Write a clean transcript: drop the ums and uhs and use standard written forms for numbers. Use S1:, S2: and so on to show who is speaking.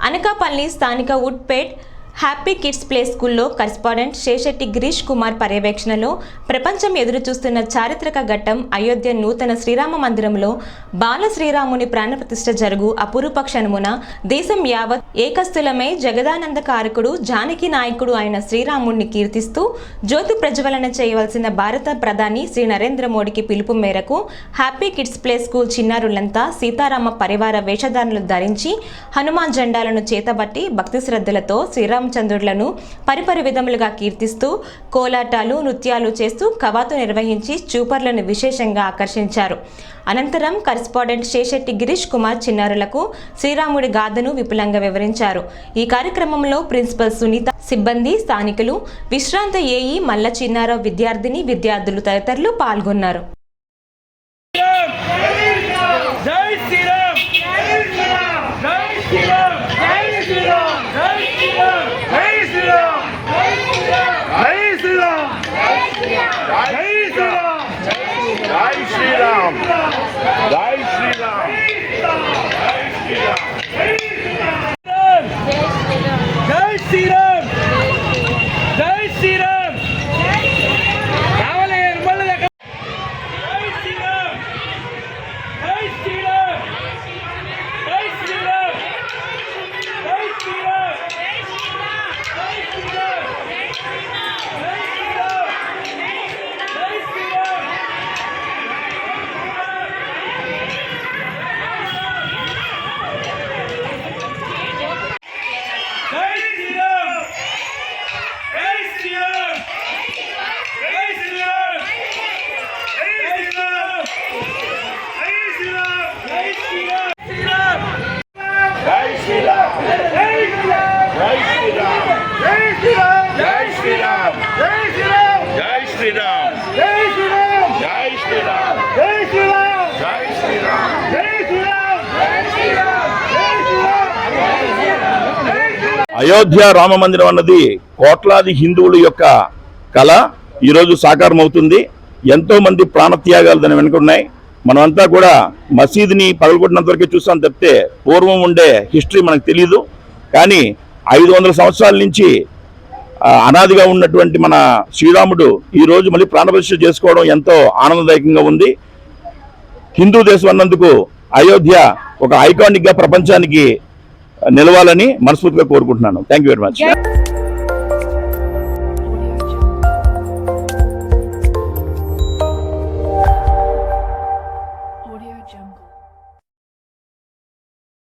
S1: అనకాపల్లి స్థానిక Woodpet happy kids play స్కూల్లో correspondent శేషెట్టి Girish Kumar పర్యవేక్షణలో ప్రపంచం ఎదురుచూస్తున్న చారిత్రక ఘట్టం అయోధ్య నూతన శ్రీరామ మందిరంలో బాల శ్రీరాముని ప్రాణప్రతిష్ఠ జరుగు అపురూప క్షణమున దేశం యావత్ ఏకస్థులమై జగదానంద కారకుడు జానకి నాయకుడు అయిన శ్రీరాముడిని కీర్తిస్తూ జ్యోతి ప్రజ్వలన చేయవలసిన భారత ప్రధాని శ్రీ నరేంద్ర మోడీకి పిలుపు మేరకు హ్యాపీ కిడ్స్ ప్లే స్కూల్ చిన్నారులంతా సీతారామ పరివార వేషధారణలు ధరించి హనుమాన్ జెండాలను చేతబట్టి భక్తి శ్రద్ధలతో శ్రీరామచంద్రులను పరిపరి విధములుగా కీర్తిస్తూ కోలాటాలు నృత్యాలు చేస్తూ కవాతు నిర్వహించి చూపర్లను విశేషంగా ఆకర్షించారు. అనంతరం కరెస్పాండెంట్ శేషెట్టి గిరీష్ కుమార్ చిన్నారులకు శ్రీరాముడి గాథను విపులంగా వివరించారు. ఈ కార్యక్రమంలో ప్రిన్సిపల్ సునీత, సిబ్బంది, స్థానికులు, విశ్రాంత ఏఈ మల్ల చిన్నారావు, విద్యార్థులు తదితరులు పాల్గొన్నారు.
S2: అయోధ్య రామ మందిరం అన్నది కోట్లాది హిందువుల యొక్క కళ ఈరోజు సాకారం అవుతుంది. ఎంతో మంది ప్రాణత్యాగాలు దాని వెనుక ఉన్నాయి. మనమంతా కూడా మసీదుని పగలగొట్టినంత వరకే చూస్తాం తప్పితే పూర్వం ఉండే హిస్టరీ మనకు తెలియదు. కానీ 500 సంవత్సరాల నుంచి అనాదిగా ఉన్నటువంటి మన శ్రీరాముడు ఈరోజు మళ్ళీ ప్రాణప్రతిష్ఠ చేసుకోవడం ఎంతో ఆనందదాయకంగా ఉంది. హిందూ దేశం అన్నందుకు అయోధ్య ఒక ఐకానిక్గా ప్రపంచానికి నిలవాలని మనస్ఫూర్తిగా కోరుకుంటున్నాను. Thank you very much.